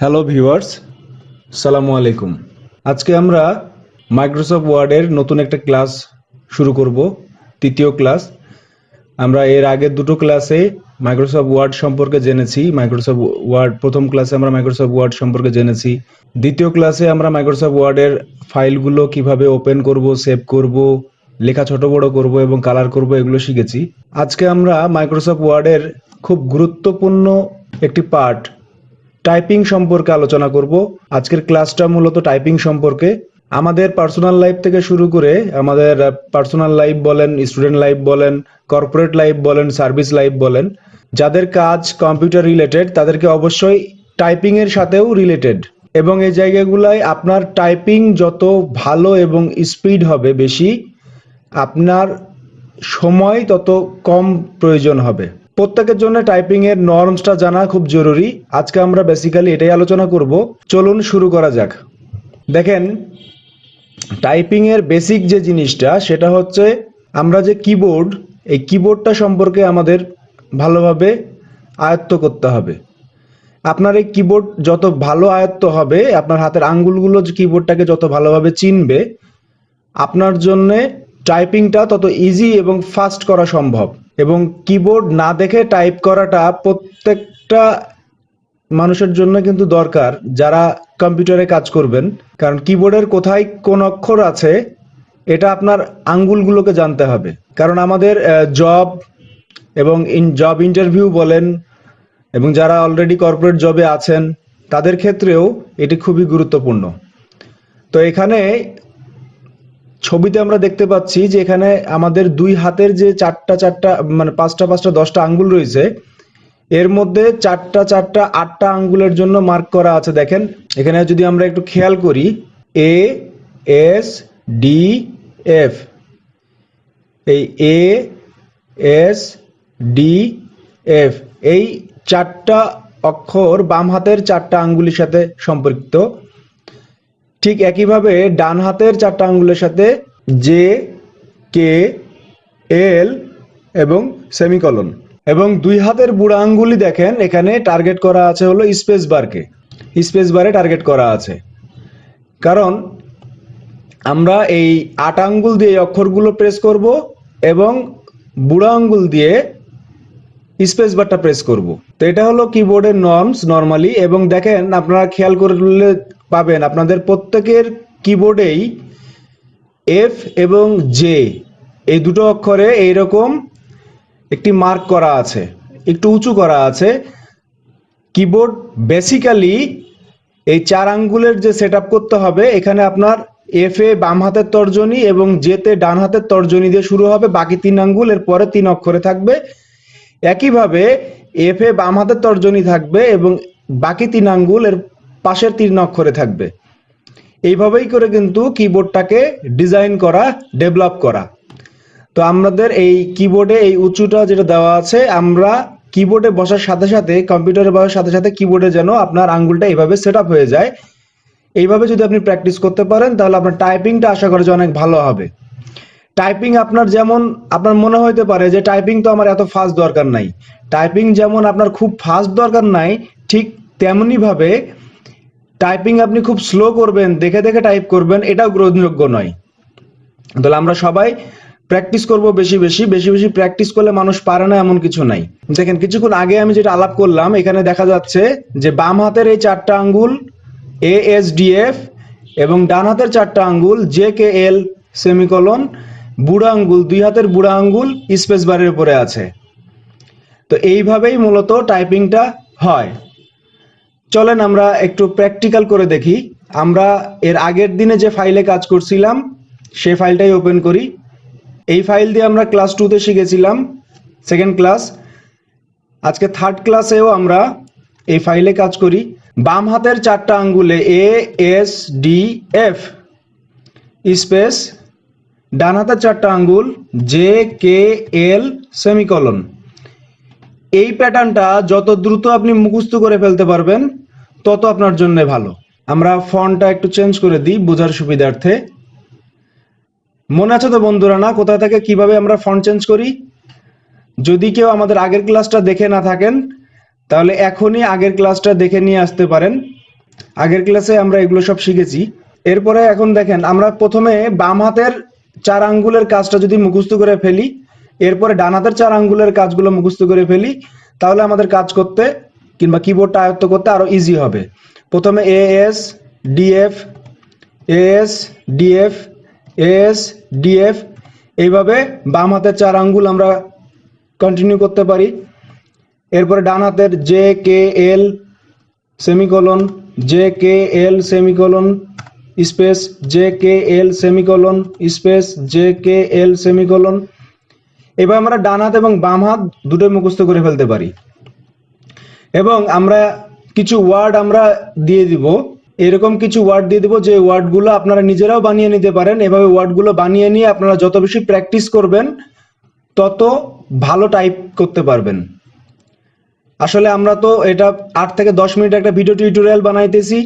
Hello viewers, সালামু আলাইকুম। আজকে আমরা মাইক্রোসফট ওয়ার্ডের নতুন একটা ক্লাস শুরু করব, তৃতীয় ক্লাস। আমরা এর আগের দুটো ক্লাসে মাইক্রোসফট ওয়ার্ড সম্পর্কে জেনেছি। প্রথম ক্লাসে আমরা মাইক্রোসফট ওয়ার্ড সম্পর্কে জেনেছি। দ্বিতীয় ক্লাসে আমরা মাইক্রোসফট ওয়ার্ডের ফাইলগুলো কিভাবে ওপেন করব, সেভ করব, লেখা ছোট বড় করব এবং কালার করব, এগুলো শিখেছি। আজকে আমরা মাইক্রোসফট ওয়ার্ডের খুব গুরুত্বপূর্ণ একটি পার্ট টাইপিং সম্পর্কে আলোচনা করব। আজকের ক্লাসটা মূলত টাইপিং সম্পর্কে। আমাদের পার্সোনাল লাইফ থেকে শুরু করে আমাদের পার্সোনাল লাইফ বলেন, স্টুডেন্ট লাইফ বলেন, কর্পোরেট লাইফ বলেন, সার্ভিস লাইফ বলেন, যাদের কাজ কম্পিউটার রিলেটেড তাদেরকে অবশ্যই টাইপিং এর সাথেও রিলেটেড। এবং এই জায়গাগুলোয় আপনার টাইপিং যত ভালো এবং স্পিড হবে বেশি, আপনার সময় তত কম প্রয়োজন হবে। প্রত্যেকের জন্য টাইপিং এর নর্মসটা জানা খুব জরুরি। আজকে আমরা বেসিক্যালি এটাই আলোচনা করব। চলুন শুরু করা যাক। দেখেন, টাইপিং এর বেসিক যে জিনিসটা সেটা হচ্ছে আমরা যে কিবোর্ড, এই কিবোর্ডটা সম্পর্কে আমাদের ভালোভাবে আয়ত্ত করতে হবে। আপনার এই কিবোর্ড যত ভালো আয়ত্ত হবে, আপনার হাতের আঙ্গুলগুলো যে কিবোর্ডটাকে যত ভালোভাবে চিনবে, আপনার জন্যে টাইপিংটা তত ইজি এবং ফাস্ট করা সম্ভব। এবং কিবোর্ড না দেখে টাইপ করাটা প্রত্যেকটা মানুষের জন্য কিন্তু দরকার যারা কম্পিউটারে কাজ করবেন। কারণ কিবোর্ডের কোথায় কোন অক্ষর আছে এটা আপনার আঙ্গুলগুলোকে জানতে হবে। কারণ আমাদের জব এবং জব ইন্টারভিউ বলেন, এবং যারা অলরেডি কর্পোরেট জবে আছেন তাদের ক্ষেত্রেও এটি খুবই গুরুত্বপূর্ণ। তো এখানে ছবিতে আমরা দেখতে পাচ্ছি যে এখানে আমাদের দুই হাতের যে চারটা মানে পাঁচটা 10টা আঙ্গুল রয়েছে, এর মধ্যে চারটা 8টা আঙ্গুলের জন্য মার্ক করা আছে। দেখেন এখানে যদি আমরা একটু খেয়াল করি, এ এস ডি এফ, এই এ এস ডি এফ, এই 4টা অক্ষর বাম হাতের 4টা আঙ্গুলের সাথে সম্পর্কিত। ঠিক একইভাবে ডান হাতের 4টা আঙ্গুলের সাথে জে, কে, এল এবং সেমিকলন। এবং দুই হাতের বুড়া আঙ্গুলি দেখেন এখানে টার্গেট করা আছে হলো স্পেস বারকে, স্পেস বারে টার্গেট করা আছে। কারণ আমরা এই 8 আঙ্গুল দিয়ে অক্ষরগুলো প্রেস করব এবং বুড়া আঙ্গুল দিয়ে স্পেস বারটা প্রেস করব। তো এটা হলো কিবোর্ডের নর্মস নরমালি। এবং দেখেন আপনারা খেয়াল করলে পাবেন আপনাদের প্রত্যেকের কিবোর্ডেই এফ এবং জে, এই দুটো অক্ষরে এইরকম একটি মার্ক করা আছে, একটু উঁচু করা আছে। কিবোর্ড বেসিক্যালি এই 4 আঙ্গুলের যে সেট আপ করতে হবে, এখানে আপনার এফ এ বাম হাতের তর্জনী এবং জেতে ডান হাতের তর্জনী দিয়ে শুরু হবে, বাকি 3 আঙ্গুল এর পরে 3 অক্ষরে থাকবে। একইভাবে এফ এ বাম হাতের তর্জনী থাকবে এবং বাকি 3 আঙ্গুল এর পাশের 3 অক্ষরে থাকবে। এইভাবেই করে কিন্তু কিবোর্ডটাকে ডিজাইন করা, ডেভেলপ করা। তো আমাদের এই কিবোর্ডে এই উঁচুটা যেটা দেওয়া আছে, আমরা কিবোর্ডে বসার সাথে সাথে, কম্পিউটারে বসার সাথে সাথে কিবোর্ডে যেন আপনার আঙ্গুলটা এইভাবে সেট আপ হয়ে যায়। এইভাবে যদি আপনি প্র্যাকটিস করতে পারেন তাহলে আপনার টাইপিংটা আশা করা যায় অনেক ভালো হবে। টাইপিং আপনার যেমন, আপনার মনে হতে পারে যে টাইপিং তো আমার এত ফাস্ট দরকার নাই। টাইপিং যেমন আপনার খুব ফাস্ট দরকার নাই, ঠিক তেমনি ভাবে টাইপিং আপনি খুব স্লো করবেন, দেখে দেখে টাইপ করবেন, এটাও গ্রহণযোগ্য নয়। তাহলে আমরা সবাই প্র্যাকটিস করব, বেশি বেশি প্র্যাকটিস করলে মানুষ পারে না এমন কিছু নাই। দেখেন কিছুক্ষণ আগে আমি যেটা আলাপ করলাম, এখানে দেখা যাচ্ছে যে বাম হাতের এই 4টা আঙ্গুল এ এস ডি এফ এবং ডান হাতের 4টা আঙ্গুল জে কে এল সেমিকলন, বুড়া আঙ্গুল, দুই হাতের বুড়া আঙ্গুল স্পেস বারের উপরে আছে। তো এইভাবেই মূলত টাইপিংটা হয়। চলেন আমরা একটু প্র্যাকটিক্যাল করে দেখি। আমরা এর আগের দিনে যে ফাইলে কাজ করছিলাম সেই ফাইলটাই ওপেন করি। এই ফাইল দিয়ে আমরা ক্লাস 2তে শিখেছিলাম, সেকেন্ড ক্লাস। আজকে থার্ড ক্লাসেও আমরা এই ফাইলে কাজ করি। বাম হাতের 4টা আঙ্গুলে A S D F space, ডান হাতের 4টা আঙ্গুল জে কে এল সেমিকলন। এই প্যাটার্নটা যত দ্রুত আপনি মুখস্থ করে ফেলতে পারবেন তত আপনার জন্য ভালো। আমরা ফন্টটা একটু চেঞ্জ করে দিই বোঝার সুবিধার্থে। মনে আছে তো বন্ধুরা না, কোথা থেকে কিভাবে আমরা ফন্ট চেঞ্জ করি? যদি কেউ আমাদের আগের ক্লাসটা দেখে না থাকেন তাহলে এখনই আগের ক্লাসটা দেখে নিয়ে আসতে পারেন। আগের ক্লাসে আমরা এগুলো সব শিখেছি। এরপরে এখন দেখেন আমরা প্রথমে বাম হাতের 4 আঙ্গুলের কাজটা যদি মুখস্থ করে ফেলি, এরপরে ডান হাতের 4 আঙ্গুলের কাজগুলো মুখস্থ করে ফেলি, তাহলে আমাদের কাজ করতে কিংবা কিবোর্ডটা আয়ত্ত করতে আরো ইজি হবে। প্রথমে as DF, as DF, as DF, এইভাবে বাম হাতের 4 আঙ্গুল আমরা কন্টিনিউ করতে পারি। এরপরে ডান হাতের জে কে এল সেমিকোলন, জে কে এল সেমিকোলন স্পেস, জে কে এল সেমিকোলন স্পেস, জে কে এল সেমিকোলন। এবার আমরা ডান হাত এবং বাম হাত দুটোই মুখস্থ করে ফেলতে পারি। এবং আমরা কিছু ওয়ার্ড আমরা দিয়ে দিব, এরকম কিছু ওয়ার্ড দিয়ে দিব যে ওয়ার্ডগুলো আপনারা নিজেরাও বানিয়ে নিতে পারেন। এভাবে ওয়ার্ডগুলো বানিয়ে নিয়ে আপনারা যত বেশি প্র্যাকটিস করবেন তত ভালো টাইপ করতে পারবেন। আসলে আমরা তো এটা 8 থেকে 10 মিনিট একটা ভিডিও টিউটোরিয়াল বানাইতেছি,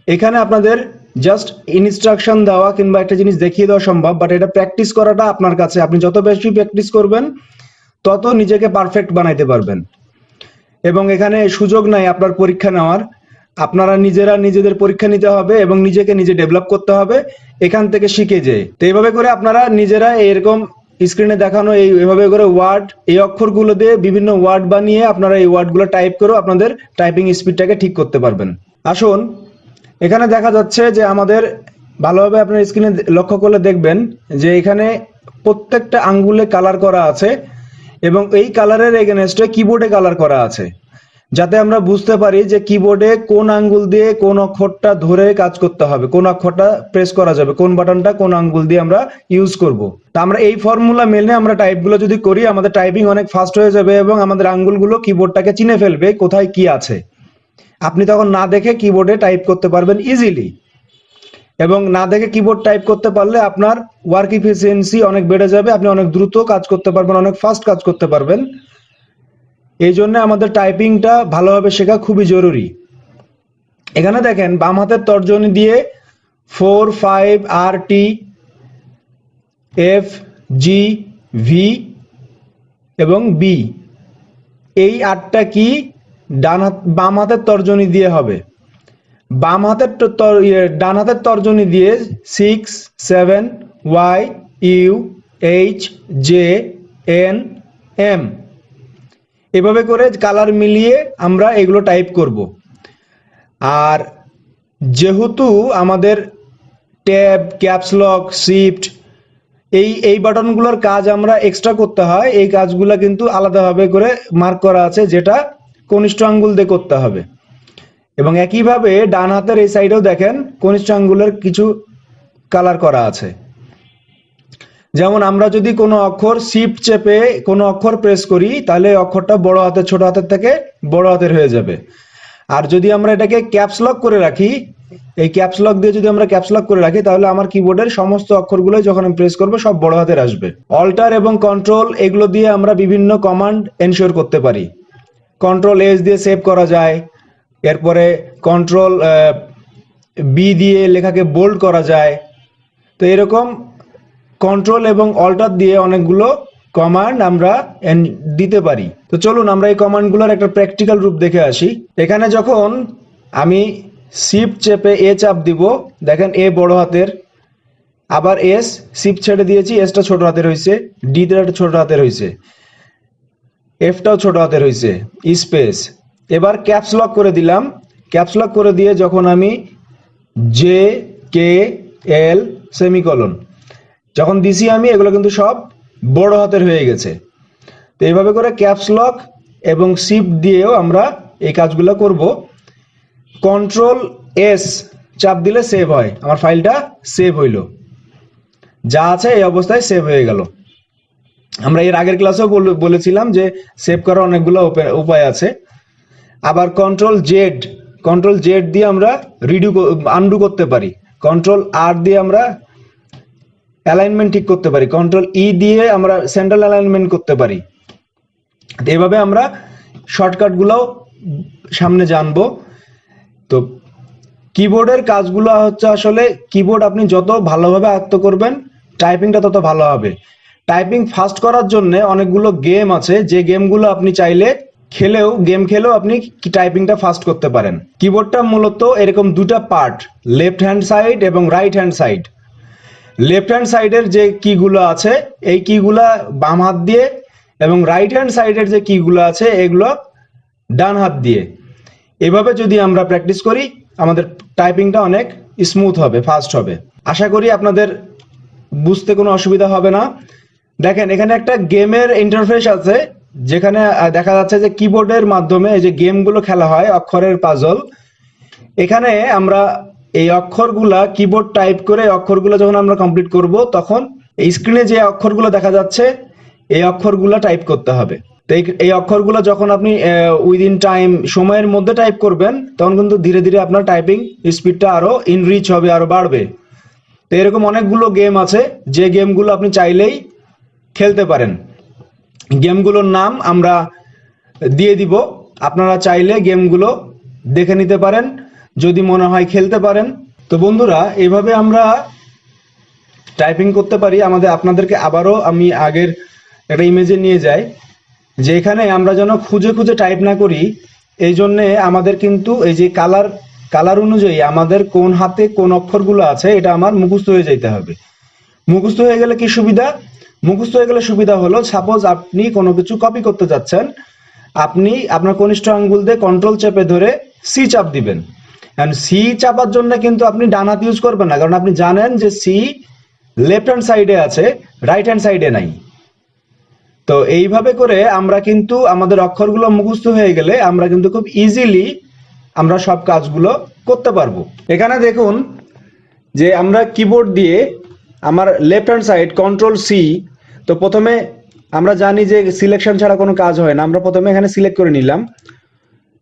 এখানে আপনাদের জাস্ট ইনস্ট্রাকশন দেওয়া কিংবা একটা জিনিস দেখিয়ে দেওয়া সম্ভব, বাট এটা প্র্যাকটিস করাটা আপনার কাছে। আপনি যত বেশি প্র্যাকটিস করবেন তত নিজেকে পারফেক্ট বানাইতে পারবেন। এবং এখানে সুযোগ নাই আপনার পরীক্ষা নেওয়ার, আপনারা নিজেরা নিজেদের পরীক্ষা নিতে হবে এবং নিজেকে নিজে ডেভেলপ করতে হবে এখান থেকে শিখে যেয়ে। তো এইভাবে করে আপনারা নিজেরা এরকম স্ক্রিনে দেখানো এইভাবে করে ওয়ার্ড, এই অক্ষরগুলো দিয়ে বিভিন্ন ওয়ার্ড বানিয়ে আপনারা এই ওয়ার্ডগুলো টাইপ করে আপনাদের টাইপিং স্পিডটাকে ঠিক করতে পারবেন। আসুন, এখানে দেখা যাচ্ছে যে আমাদের ভালোভাবে আপনার স্ক্রিনে লক্ষ্য করলে দেখবেন যে এখানে প্রত্যেকটা আঙ্গুলে কালার করা আছে এবং এই কালারের এগেনস্টে কিবোর্ডে কালার করা আছে, যাতে আমরা বুঝতে পারি যে কিবোর্ডে কোন আঙ্গুল দিয়ে কোন অক্ষরটা ধরে কাজ করতে হবে, কোন অক্ষরটা প্রেস করা যাবে, কোন বাটনটা কোন আঙ্গুল দিয়ে আমরা ইউজ করব। তা আমরা এই ফর্মুলা মেনে আমরা টাইপগুলো যদি করি আমাদের টাইপিং অনেক ফাস্ট হয়ে যাবে এবং আমাদের আঙ্গুলগুলো কিবোর্ডটাকে চিনে ফেলবে কোথায় কি আছে। আপনি তখন না দেখে কিবোর্ডে টাইপ করতে পারবেন ইজিলি, এবং না দেখে কিবোর্ড টাইপ করতে পারলে আপনার ওয়ার্ক এফিসিয়েন্সি অনেক বেড়ে যাবে, আপনি অনেক দ্রুত কাজ করতে পারবেন, অনেক ফাস্ট কাজ করতে পারবেন। এই জন্য আমাদের টাইপিংটা ভালোভাবে শেখা খুবই জরুরি। এখানে দেখেন বাম হাতের তর্জনী দিয়ে 4, 5, আর টি, এফ, জি, ভি এবং বি, এই 8টা কি বাম হাতের তর্জনী দিয়ে হবে। বাম হাতের ডান হাতের তর্জনী দিয়ে 6, 7, Y, U, H, J, N, M, এভাবে করে কালার মিলিয়ে আমরা এগুলো টাইপ করব। আর যেহেতু আমাদের ট্যাব, ক্যাপস লক, শিফট এই বাটনগুলোর কাজ আমরা এক্সট্রা করতে হয়, এই কাজগুলো কিন্তু আলাদাভাবে করে মার্ক করা আছে, যেটা কনিষ্ঠ আঙ্গুল দিয়ে করতে হবে। এবং একইভাবে ডান হাতের এই সাইডেও দেখেন কনিষ্ঠ আঙ্গুলের কিছু কালার করা আছে। যেমন আমরা যদি কোনো অক্ষর শিফট চেপে কোনো অক্ষর প্রেস করি তাহলে অক্ষরটা বড় হাতের ছোট হাতের থেকে বড় হাতের হয়ে যাবে। আর যদি আমরা এটাকে ক্যাপস লক করে রাখি, এই ক্যাপস লক দিয়ে যদি আমরা ক্যাপস লক করে রাখি তাহলে আমার কিবোর্ডের সমস্ত অক্ষরগুলো যখন আমি প্রেস করব সব বড় হাতের আসবে। অল্টার এবং কন্ট্রোল এগুলো দিয়ে আমরা বিভিন্ন কমান্ড এনশিওর করতে পারি। কন্ট্রোল এস দিয়ে সেভ করা যায়, এরপরে কন্ট্রোল বি দিয়ে লেখাকে বোল্ড করা যায়। তো এরকম কন্ট্রোল এবং অল্টার দিয়ে অনেকগুলো কমান্ড আমরা দিতে পারি। তো চলুন আমরা এই কমান্ডগুলোর একটা প্র্যাকটিক্যাল রূপ দেখে আসি। এখানে যখন আমি শিফট চেপে এ চাপ দিব, দেখেন এ বড় হাতের, আবার এস শিফট ছেড়ে দিয়েছি, এসটা ছোট হাতের হয়েছে, ডিটা ছোট হাতের হয়েছে, এফটাও ছোট হাতের হয়েছে, স্পেস। এবার ক্যাপস লক করে দিলাম, ক্যাপস লক করে দিয়ে যখন আমি জে কে এল সেমিকোলন যখন দিছি আমি, এগুলো কিন্তু সব বড় হাতের হয়ে গেছে। তো এইভাবে করে ক্যাপস লক এবং শিফট দিয়েও আমরা এই কাজগুলো করব। কন্ট্রোল এস চাপ দিলে সেভ হয়, আমার ফাইলটা সেভ হইল, যা আছে এই অবস্থায় সেভ হয়ে গেল। আমরা এর আগের ক্লাসেও বলেছিলাম যে সেভ করার অনেকগুলো উপায় আছে। আবার কন্ট্রোল জেড দিয়ে আমরা আনডু করতে পারি, কন্ট্রোল আর দিয়ে আমরা অ্যালাইনমেন্ট ঠিক করতে পারি, কন্ট্রোল ই দিয়ে আমরা সেন্ট্রাল অ্যালাইনমেন্ট করতে পারি। এইভাবে আমরা শর্টকাটগুলো সামনে জানবো। তো কিবোর্ডের কাজগুলো হচ্ছে, আসলে কিবোর্ড আপনি যত ভালোভাবে আয়ত্ত করবেন টাইপিংটা তত ভালো হবে। টাইপিং ফাস্ট করার জন্য অনেকগুলো গেম আছে, যে গেমগুলো আপনি চাইলে খেলেও গেম খেলেও আপনি টাইপিংটা ফাস্ট করতে পারেন। কিবোর্ডটা মূলত এরকম দুটা পার্ট, লেফট হ্যান্ড সাইড এবং right hand side. Left hand সাইডের যে কিগুলো আছে এই কিগুলা বাম হাত দিয়ে, এবং রাইট হ্যান্ড সাইডের যে কিগুলো আছে এগুলো ডান হাত দিয়ে। এভাবে যদি আমরা প্র্যাকটিস করি আমাদের টাইপিংটা অনেক স্মুথ হবে, ফাস্ট হবে। আশা করি আপনাদের বুঝতে কোনো অসুবিধা হবে না। দেখেন এখানে একটা গেমের ইন্টারফেস আছে, যেখানে দেখা যাচ্ছে যে কিবোর্ডের মাধ্যমে এই যে গেমগুলো খেলা হয়, অক্ষরের পাজল। এখানে আমরা এই অক্ষরগুলা কিবোর্ড টাইপ করে অক্ষরগুলো যখন আমরা কমপ্লিট করব, তখন এই স্ক্রিনে যে অক্ষরগুলো দেখা যাচ্ছে এই অক্ষরগুলো টাইপ করতে হবে। তো এই অক্ষরগুলো যখন আপনি উইদিন টাইম, সময়ের মধ্যে টাইপ করবেন, তখন কিন্তু ধীরে ধীরে আপনার টাইপিং স্পিডটা আরো ইনরিচ হবে, আরো বাড়বে। তো এরকম অনেকগুলো গেম আছে যে গেমগুলো আপনি চাইলেই খেলতে পারেন। গেমগুলোর নাম আমরা দিয়ে দিব, আপনারা চাইলে গেমগুলো দেখে নিতে পারেন যদি মনে হয় খেলতে পারেন। তো বন্ধুরা, এভাবে আমরা টাইপিং করতে পারি। আপনাদেরকে আবারও আমি আগের একটা ইমেজে নিয়ে যাই, যে এখানে আমরা যেন খুঁজে খুঁজে টাইপ না করি। এই জন্যে আমাদের কিন্তু এই যে কালার অনুযায়ী আমাদের কোন হাতে কোন অক্ষরগুলো আছে এটা আমার মুখস্থ হয়ে যেতে হবে। মুখস্থ হয়ে গেলে কি সুবিধা? মুখস্থ হয়ে গেলে সুবিধা হলো, সাপোজ আপনি কোনো কিছু কপি করতে যাচ্ছেন, আপনি আপনার কনিষ্ঠ আঙ্গুল দিয়ে কন্ট্রোল চেপে ধরে সি চাপ দিবেন। এন্ড সি চাপার জন্য কিন্তু আপনি ডান হাত ইউজ করবেন না, কারণ আপনি জানেন যে সি লেফট হ্যান্ড সাইডে আছে, রাইট হ্যান্ড সাইডে নাই। তো এইভাবে করে আমরা কিন্তু আমাদের অক্ষরগুলো মুখস্থ হয়ে গেলে আমরা কিন্তু খুব ইজিলি আমরা সব কাজগুলো করতে পারবো। এখানে দেখুন যে আমরা কিবোর্ড দিয়ে আমার left hand side control C, তো প্রথমে আমরা জানি যে সিলেকশন ছাড়া কোনো কাজ হয় না। আমরা প্রথমে এখানে সিলেক্ট করে নিলাম,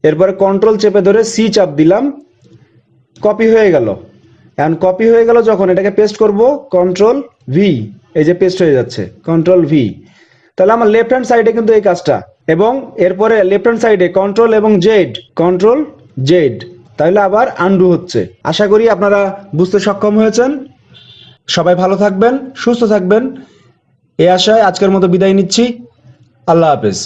এরপরে কন্ট্রোল চেপে ধরে সি চাপ দিলাম, কপি হয়ে গেল। এখন কপি হয়ে গেল, যখন এটাকে পেস্ট করব কন্ট্রোল ভি, এই যে পেস্ট হয়ে যাচ্ছে কন্ট্রোল ভি। তাহলে আমার লেফট হ্যান্ড সাইডে কিন্তু এই কাজটা, এবং এরপরে লেফট হ্যান্ড সাইডে কন্ট্রোল এবং জেড, কন্ট্রোল জেড, তাহলে আবার আন্ডু হচ্ছে। আশা করি আপনারা বুঝতে সক্ষম হয়েছেন। সবাই ভালো থাকবেন, সুস্থ থাকবেন, এই আশায় আজকের মতো বিদায় নিচ্ছি। আল্লাহ হাফেজ।